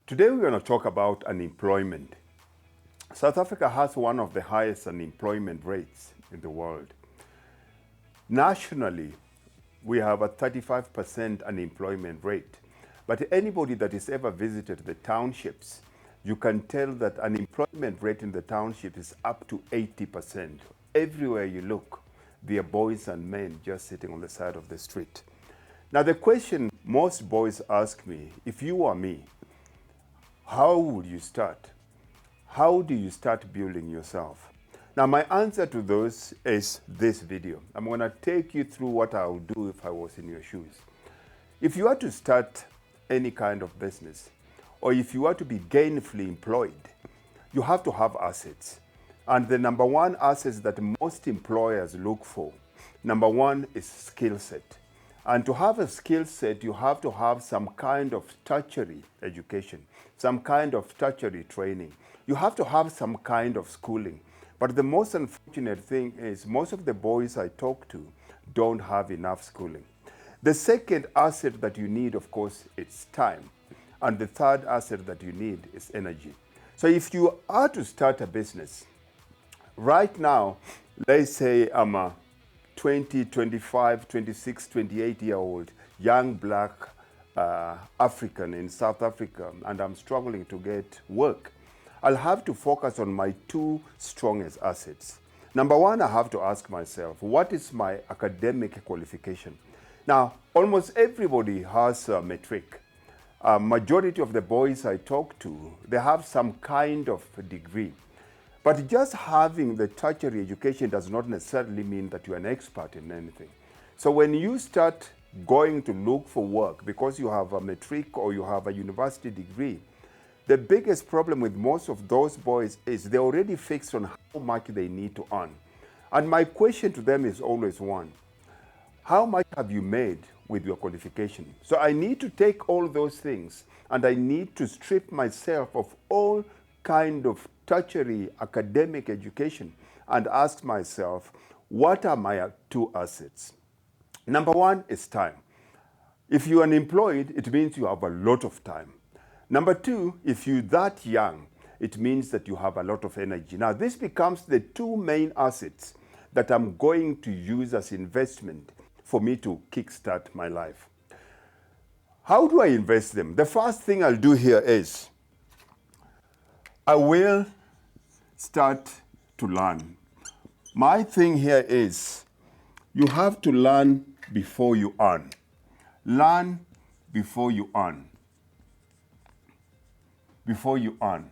Today we're going to talk about unemployment. South Africa has one of the highest unemployment rates in the world. Nationally, we have a 35% unemployment rate. But anybody that has ever visited the townships, you can tell that unemployment rate in the township is up to 80%. Everywhere you look, there are boys and men just sitting on the side of the street. Now the question most boys ask me, if you are me, how would you start? How do you start building yourself? Now my answer to those is this video. I'm going to take you through what I would do if I was in your shoes. If you are to start any kind of business, or if you are to be gainfully employed, you have to have assets. And the number one assets that most employers look for, number one is skill set. And to have a skill set, you have to have some kind of tertiary education, some kind of tertiary training. You have to have some kind of schooling. But the most unfortunate thing is most of the boys I talk to don't have enough schooling. The second asset that you need, of course, is time. And the third asset that you need is energy. So if you are to start a business, right now, let's say I'm a 20, 25, 26, 28-year-old young black African in South Africa, and I'm struggling to get work. I'll have to focus on my two strongest assets. Number one, I have to ask myself, what is my academic qualification? Now, almost everybody has a matric. Majority of the boys I talk to, they have some kind of degree. But just having the tertiary education does not necessarily mean that you're an expert in anything. So when you start going to look for work because you have a matric or you have a university degree, the biggest problem with most of those boys is they're already fixed on how much they need to earn. And my question to them is always one: how much have you made with your qualification? So I need to take all those things and I need to strip myself of all kind of tertiary academic education and ask myself, what are my two assets? Number one is time. If you're unemployed, it means you have a lot of time. Number two, if you're that young, it means that you have a lot of energy. Now this becomes the two main assets that I'm going to use as investment for me to kickstart my life. How do I invest them? The first thing I'll do here is I will start to learn. My thing here is you have to learn before you earn. Learn before you earn. Before you earn.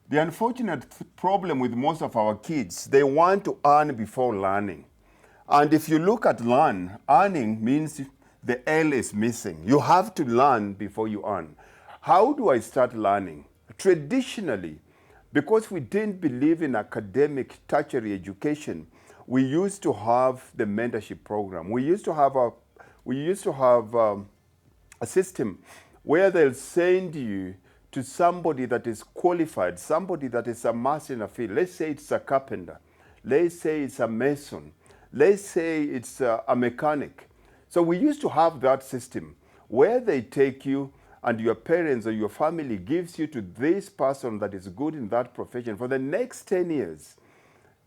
The unfortunate problem with most of our kids, they want to earn before learning. And if you look at earning means the L is missing. You have to learn before you earn. How do I start learning? Traditionally, because we didn't believe in academic tertiary education, we used to have the mentorship program. We used to have a system where they'll send you to somebody that is qualified, somebody that is a master in a field. Let's say it's a carpenter. Let's say it's a mason. Let's say it's a mechanic. So we used to have that system where they take you and your parents or your family gives you to this person that is good in that profession for the next 10 years.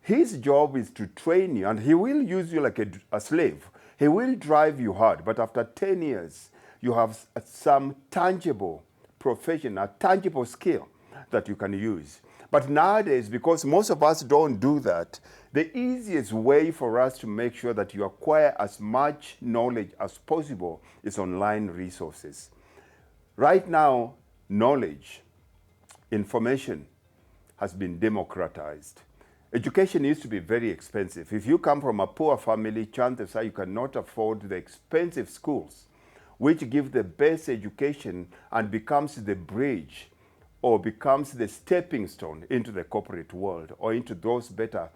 His job is to train you, and he will use you like a slave. He will drive you hard, but after 10 years, you have some tangible profession, a tangible skill that you can use. But nowadays, because most of us don't do that, the easiest way for us to make sure that you acquire as much knowledge as possible is online resources. Right now, knowledge, information has been democratized. Education used to be very expensive. If you come from a poor family, chances are you cannot afford the expensive schools, which give the best education and becomes the bridge or becomes the stepping stone into the corporate world or into those better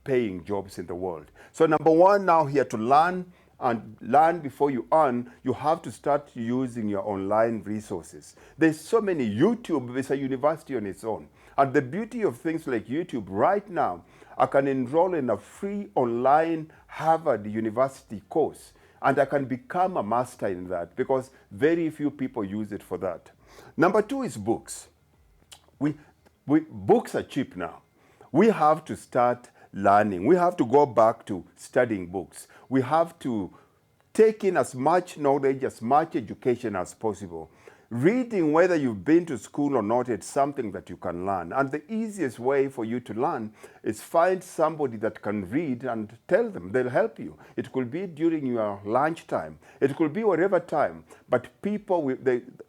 paying jobs in the world. So number one now here to learn and learn before you earn, you have to start using your online resources. There's so many. YouTube is a university on its own. And the beauty of things like YouTube right now, I can enroll in a free online Harvard University course and I can become a master in that because very few people use it for that. Number two is books. We, books are cheap now. We have to start learning. We have to go back to studying books. We have to take in as much knowledge, as much education as possible. Reading, whether you've been to school or not, it's something that you can learn. And the easiest way for you to learn is find somebody that can read and tell them. They'll help you. It could be during your lunchtime. It could be whatever time. But people,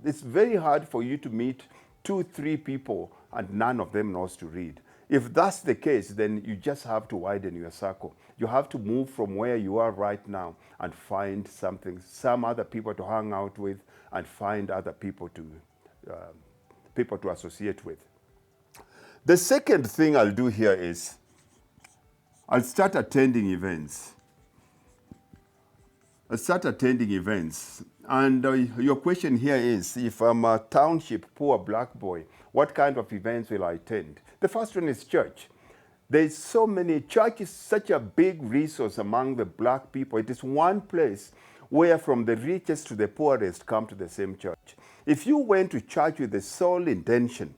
it's very hard for you to meet 2, 3 people and none of them knows to read. If that's the case, then you just have to widen your circle. You have to move from where you are right now and find some other people to hang out with, and find other people to associate with. The second thing I'll do here is I'll start attending events. And your question here is, if I'm a township poor black boy, what kind of events will I attend? The first one is church. There's so many, church is such a big resource among the black people. It is one place where from the richest to the poorest come to the same church. If you went to church with the sole intention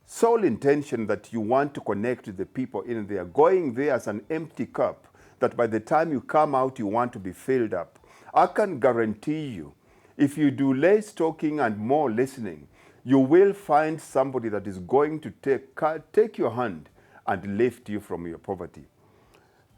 that you want to connect with the people in there, going there as an empty cup, that by the time you come out, you want to be filled up, I can guarantee you, if you do less talking and more listening, you will find somebody that is going to take your hand and lift you from your poverty.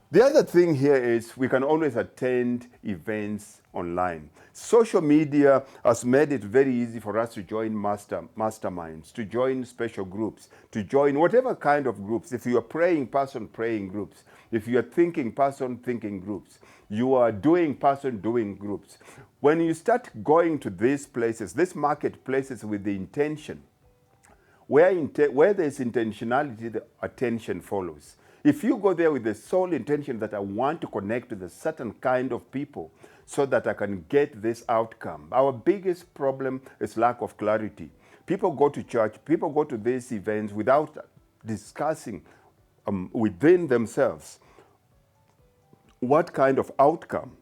The other thing here is we can always attend events online. Social media has made it very easy for us to join masterminds, to join special groups, to join whatever kind of groups. If you're a praying person, praying groups. If you're a thinking person, thinking groups. You are doing person, doing groups. When you start going to these places, these marketplaces with the intention, where there's intentionality, the attention follows. If you go there with the sole intention that I want to connect with a certain kind of people so that I can get this outcome, our biggest problem is lack of clarity. People go to church, people go to these events without discussing within themselves what kind of outcome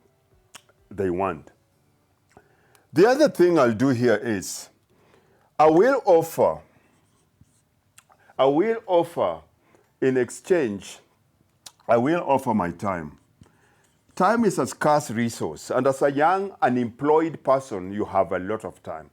they want. The other thing I'll do here is I will offer in exchange, I will offer my time. Time is a scarce resource, and as a young, unemployed person, you have a lot of time.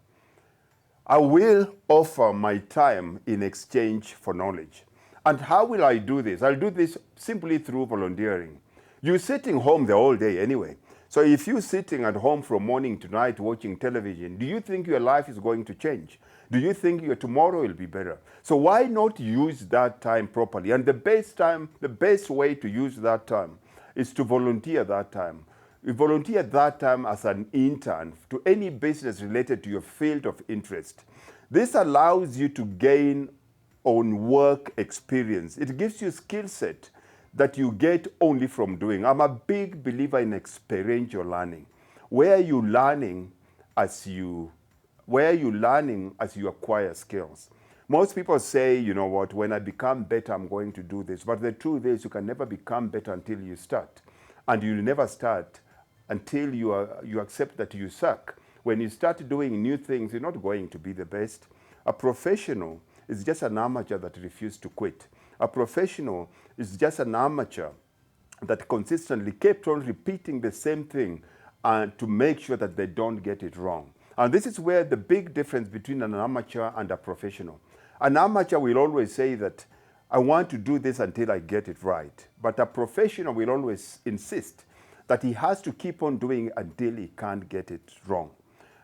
I will offer my time in exchange for knowledge. And how will I do this? I'll do this simply through volunteering. You're sitting home the whole day anyway. So if you're sitting at home from morning to night watching television, do you think your life is going to change? Do you think your tomorrow will be better? So why not use that time properly? And the best way to use that time is to volunteer that time. You volunteer that time as an intern to any business related to your field of interest. This allows you to gain on work experience. It gives you skill set that you get only from doing. I'm a big believer in experiential learning, where you're learning as you acquire skills. Most people say, you know what, when I become better, I'm going to do this. But the truth is, you can never become better until you start. And you'll never start until you accept that you suck. When you start doing new things, you're not going to be the best. A professional is just an amateur that refuses to quit. A professional is just an amateur that consistently kept on repeating the same thing to make sure that they don't get it wrong. And this is where the big difference between an amateur and a professional. An amateur will always say that I want to do this until I get it right. But a professional will always insist that he has to keep on doing it until he can't get it wrong.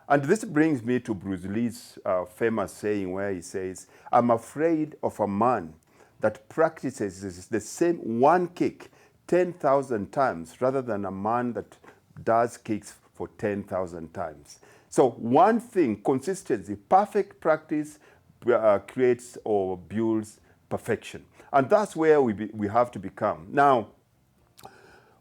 And this brings me to Bruce Lee's famous saying where he says, I'm afraid of a man that practices the same one kick 10,000 times rather than a man that does kicks for 10,000 times. So one thing, consistency, perfect practice creates or builds perfection. And that's where we have to become. Now,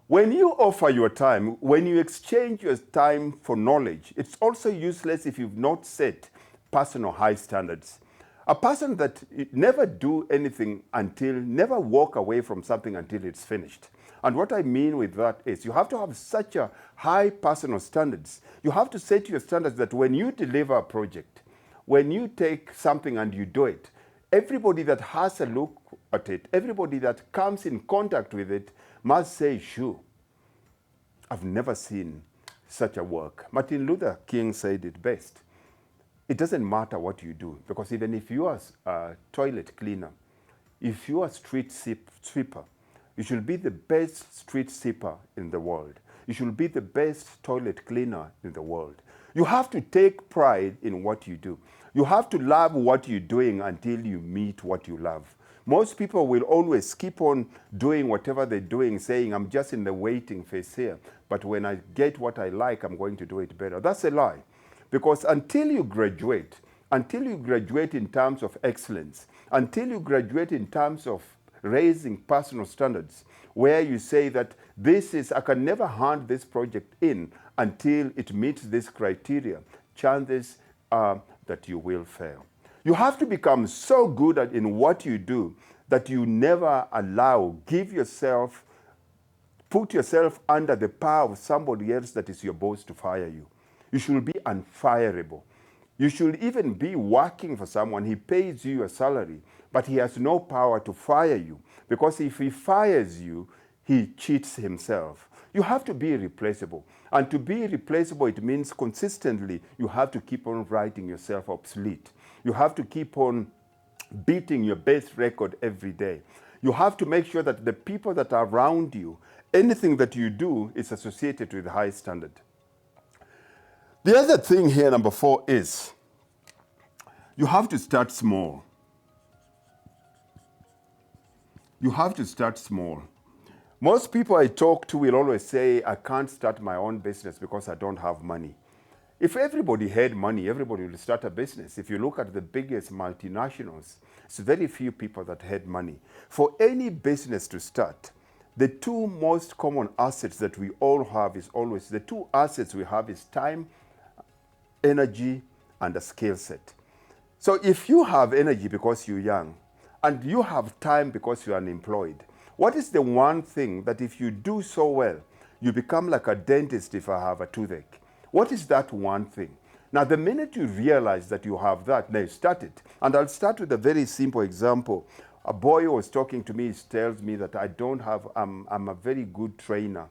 when you offer your time, when you exchange your time for knowledge, it's also useless if you've not set personal high standards. A person that never do anything never walk away from something until it's finished. And what I mean with that is you have to have such a high personal standards. You have to set your standards that when you deliver a project, when you take something and you do it, everybody that has a look at it, everybody that comes in contact with it must say, sure, I've never seen such a work. Martin Luther King said it best. It doesn't matter what you do, because even if you are a toilet cleaner, if you are a street sweeper, you should be the best street sweeper in the world. You should be the best toilet cleaner in the world. You have to take pride in what you do. You have to love what you're doing until you meet what you love. Most people will always keep on doing whatever they're doing, saying, I'm just in the waiting phase here, but when I get what I like, I'm going to do it better. That's a lie. Because until you graduate in terms of excellence, until you graduate in terms of raising personal standards, where you say that I can never hand this project in until it meets this criteria, chances are that you will fail. You have to become so good in what you do that you never put yourself under the power of somebody else that is your boss to fire you. You should be unfireable. You should even be working for someone. He pays you a salary, but he has no power to fire you, because if he fires you, he cheats himself. You have to be replaceable. And to be replaceable, it means consistently you have to keep on writing yourself obsolete. You have to keep on beating your best record every day. You have to make sure that the people that are around you, anything that you do is associated with high standard. The other thing here, number 4, is you have to start small. You have to start small. Most people I talk to will always say, I can't start my own business because I don't have money. If everybody had money, everybody would start a business. If you look at the biggest multinationals, it's very few people that had money. For any business to start, the two most common assets that we all have is always, the two assets we have is time, energy, and a skill set. So if you have energy because you're young, and you have time because you're unemployed, what is the one thing that if you do so well, you become like a dentist if I have a toothache? What is that one thing? Now, the minute you realize that you have that, now you start it. And I'll start with a very simple example. A boy was talking to me, he tells me that I'm a very good trainer.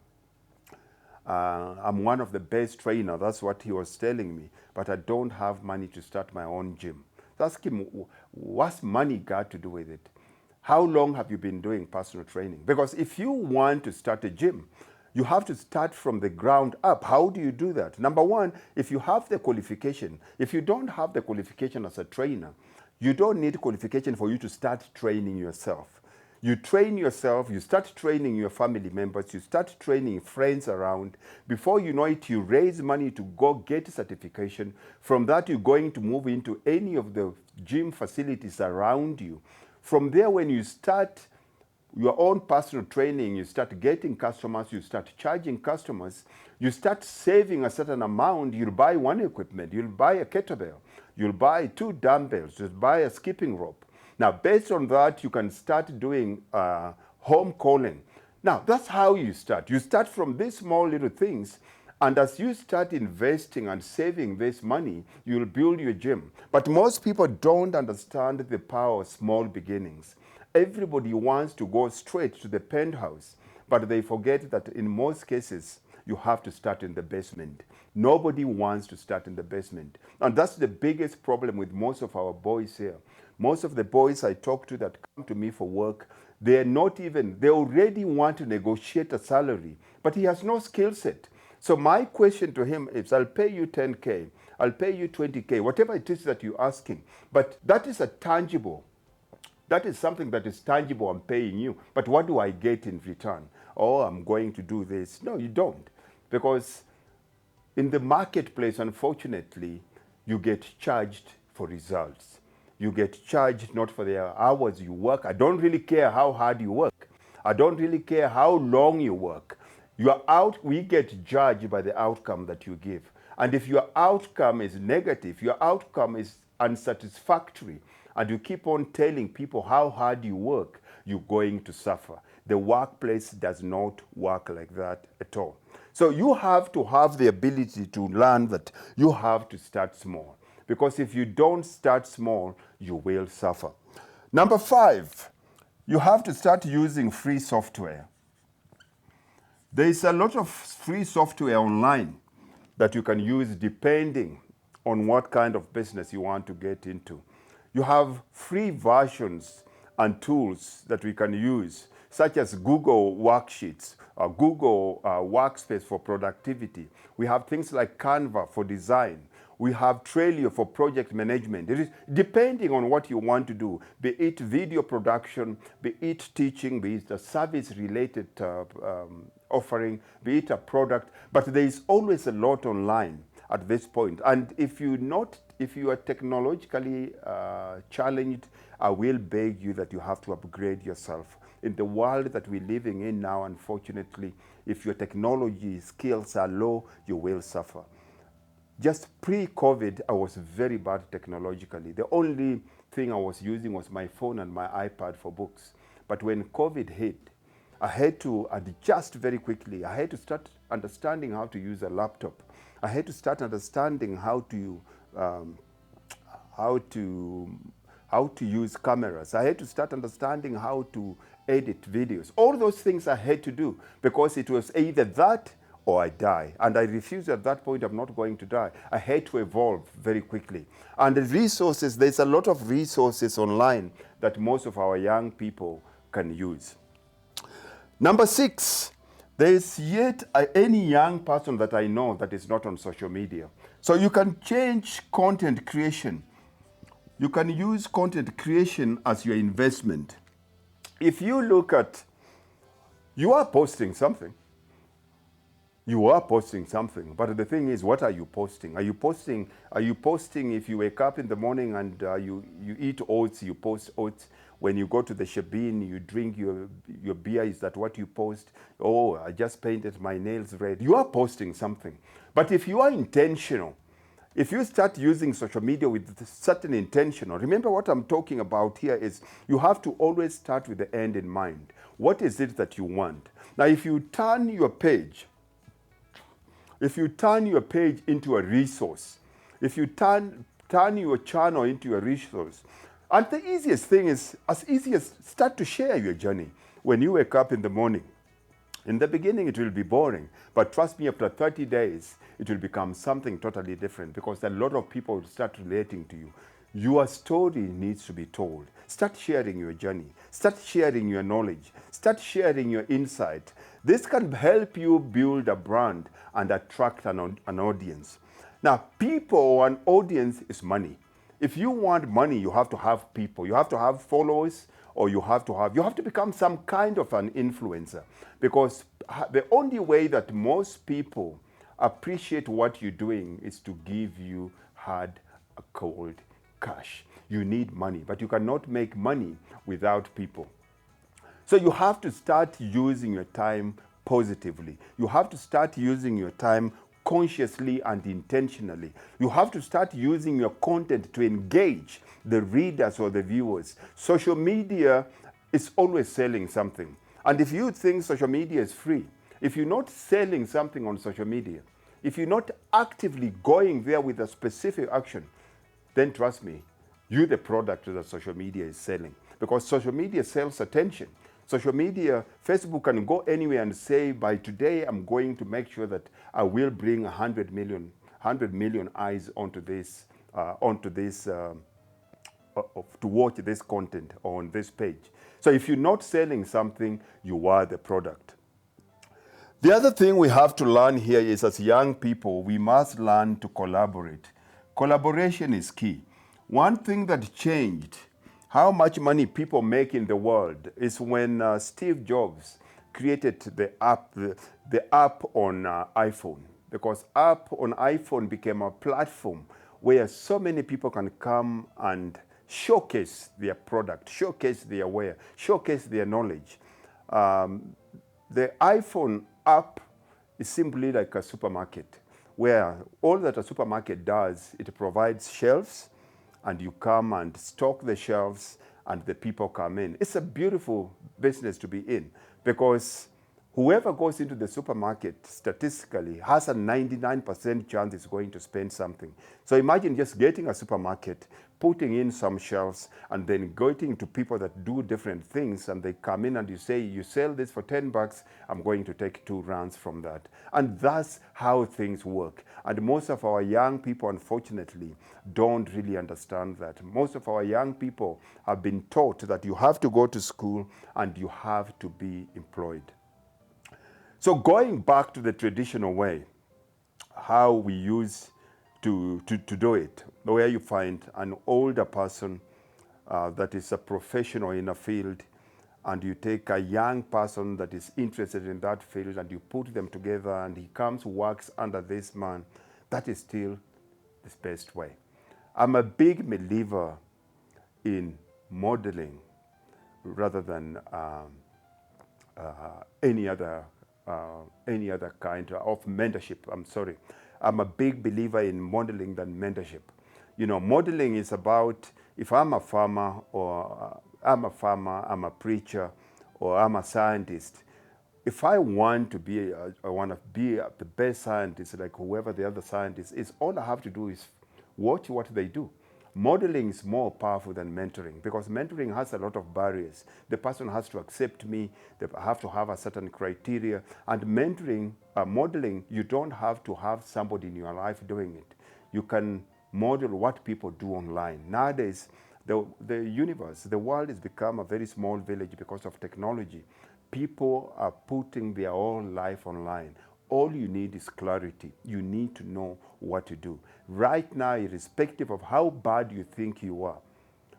I'm one of the best trainers, that's what he was telling me, but I don't have money to start my own gym. Ask him, what's money got to do with it? How long have you been doing personal training? Because if you want to start a gym, you have to start from the ground up. How do you do that? Number one, if you have the qualification, if you don't have the qualification as a trainer, you don't need qualification for you to start training yourself. You train yourself, you start training your family members, you start training friends around. Before you know it, you raise money to go get certification. From that, you're going to move into any of the gym facilities around you. From there, when you start your own personal training, you start getting customers, you start charging customers, you start saving a certain amount, you'll buy one equipment, you'll buy a kettlebell, you'll buy 2 dumbbells, you'll buy a skipping rope. Now, based on that, you can start doing home calling. Now, that's how you start. You start from these small little things, and as you start investing and saving this money, you'll build your gym. But most people don't understand the power of small beginnings. Everybody wants to go straight to the penthouse, but they forget that in most cases, you have to start in the basement. Nobody wants to start in the basement. And that's the biggest problem with most of our boys here. Most of the boys I talk to that come to me for work, they already want to negotiate a salary, but he has no skill set. So my question to him is, I'll pay you 10K, I'll pay you 20K, whatever it is that you're asking. But that is that is something that is tangible, I'm paying you. But what do I get in return? Oh, I'm going to do this. No, you don't. Because in the marketplace, unfortunately, you get charged for results. You get charged not for the hours you work. I don't really care how hard you work. I don't really care how long you work. We get judged by the outcome that you give. And if your outcome is negative, your outcome is unsatisfactory, and you keep on telling people how hard you work, you're going to suffer. The workplace does not work like that at all. So you have to have the ability to learn that you have to start small. because if you don't start small, you will suffer. Number 5, you have to start using free software. There is a lot of free software online that you can use depending on what kind of business you want to get into. You have free versions and tools that we can use, such as Google Worksheets, Google Workspace for productivity. We have things like Canva for design. We have Trello for project management. It is depending on what you want to do, be it video production, be it teaching, be it a service-related offering, be it a product, but there is always a lot online at this point. And if you are technologically challenged, I will beg you that you have to upgrade yourself. In the world that we're living in now, unfortunately, if your technology skills are low, you will suffer. Just pre-COVID, I was very bad technologically. The only thing I was using was my phone and my iPad for books. But when COVID hit, I had to adjust very quickly. I had to start understanding how to use a laptop. I had to start understanding how to use cameras. I had to start understanding how to edit videos. All those things I had to do because it was either that or I die. And I refused at that point. I'm not going to die. I had to evolve very quickly. And the resources, there's a lot of resources online that most of our young people can use. Number 6, there is yet any young person that I know that is not on social media. So you can change content creation. You can use content creation as your investment. If you look at, you are posting something. You are posting something, but the thing is, what are you posting? Are you posting if you wake up in the morning and you eat oats, you post oats. When you go to the shebeen, you drink your beer, is that what you post? Oh, I just painted my nails red. You are posting something. But if you are intentional, if you start using social media with certain intention, remember what I'm talking about here is you have to always start with the end in mind. What is it that you want? Now, if you turn your page into a resource, if you turn your channel into a resource, and the easiest thing is, as easy as start to share your journey. When you wake up in the morning, in the beginning it will be boring, but trust me, after 30 days, it will become something totally different because a lot of people will start relating to you. Your story needs to be told. Start sharing your journey. Start sharing your knowledge. Start sharing your insight. This can help you build a brand and attract an audience. Now, people or an audience is money. If you want money, you have to have people. You have to have followers, or you have to become some kind of an influencer, because the only way that most people appreciate what you're doing is to give you hard, cold cash. You need money, but you cannot make money without people. So you have to start using your time positively. You have to start using your time consciously and intentionally. You have to start using your content to engage the readers or the viewers. Social media is always selling something. And if you think social media is free, if you're not selling something on social media, if you're not actively going there with a specific action, then trust me, you're the product that social media is selling. Because social media sells attention. Social media, Facebook can go anywhere and say, by today, I'm going to make sure that I will bring 100 million eyes onto this, to watch this content on this page. So if you're not selling something, you are the product. The other thing we have to learn here is, as young people, we must learn to collaborate. Collaboration is key. One thing that changed how much money people make in the world is when Steve Jobs created the app on iPhone, because app on iPhone became a platform where so many people can come and showcase their product, showcase their wear, showcase their knowledge. The iPhone app is simply like a supermarket, where all that a supermarket does, it provides shelves, and you come and stock the shelves and the people come in. It's a beautiful business to be in, because Whoever goes into the supermarket statistically has a 99% chance is going to spend something. So imagine just getting a supermarket, putting in some shelves, and then going to people that do different things, and they come in and you say, you sell this for 10 bucks, I'm going to take 2 rands from that. And that's how things work. And most of our young people, unfortunately, don't really understand that. Most of our young people have been taught that you have to go to school and you have to be employed. So going back to the traditional way, how we use to do it, where you find an older person that is a professional in a field, and you take a young person that is interested in that field and you put them together and he comes, works under this man, that is still the best way. I'm a big believer in modeling rather than any other kind of mentorship. I'm a big believer in modeling than mentorship. You know, modeling is about, if I'm a farmer, or I'm a preacher, or I'm a scientist, if I want to be, I want to be the best scientist, like whoever the other scientist is, all I have to do is watch what they do. Modeling is more powerful than mentoring, because mentoring has a lot of barriers. The person has to accept me, they have to have a certain criteria. And mentoring, modeling, you don't have to have somebody in your life doing it. You can model what people do online. Nowadays, the universe, the world has become a very small village because of technology. People are putting their whole life online. All you need is clarity. You need to know what to do. Right now, irrespective of how bad you think you are,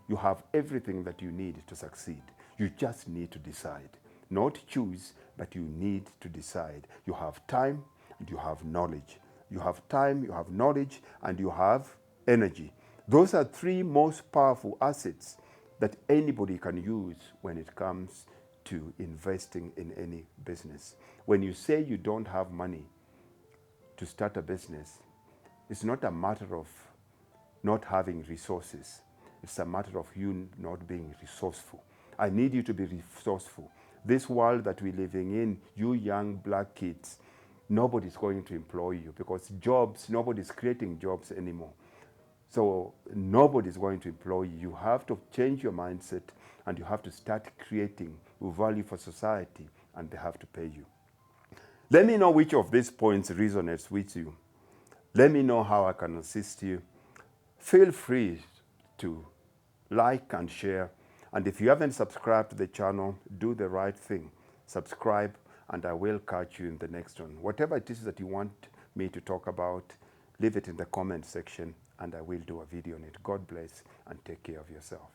you have everything that you need to succeed. You just need to decide. Not choose, but you need to decide. You have time and you have knowledge. You have time, you have knowledge, and you have energy. Those are 3 most powerful assets that anybody can use when it comes to investing in any business. When you say you don't have money to start a business, it's not a matter of not having resources. It's a matter of you not being resourceful. I need you to be resourceful. This world that we're living in, you young black kids, nobody's going to employ you, because jobs, nobody's creating jobs anymore. So nobody's going to employ you. You have to change your mindset, and you have to start creating value for society, and they have to pay you. Let me know which of these points resonates with you. Let me know how I can assist you. Feel free to like and share. And if you haven't subscribed to the channel, do the right thing. Subscribe, and I will catch you in the next one. Whatever it is that you want me to talk about, leave it in the comment section, and I will do a video on it. God bless, and take care of yourself.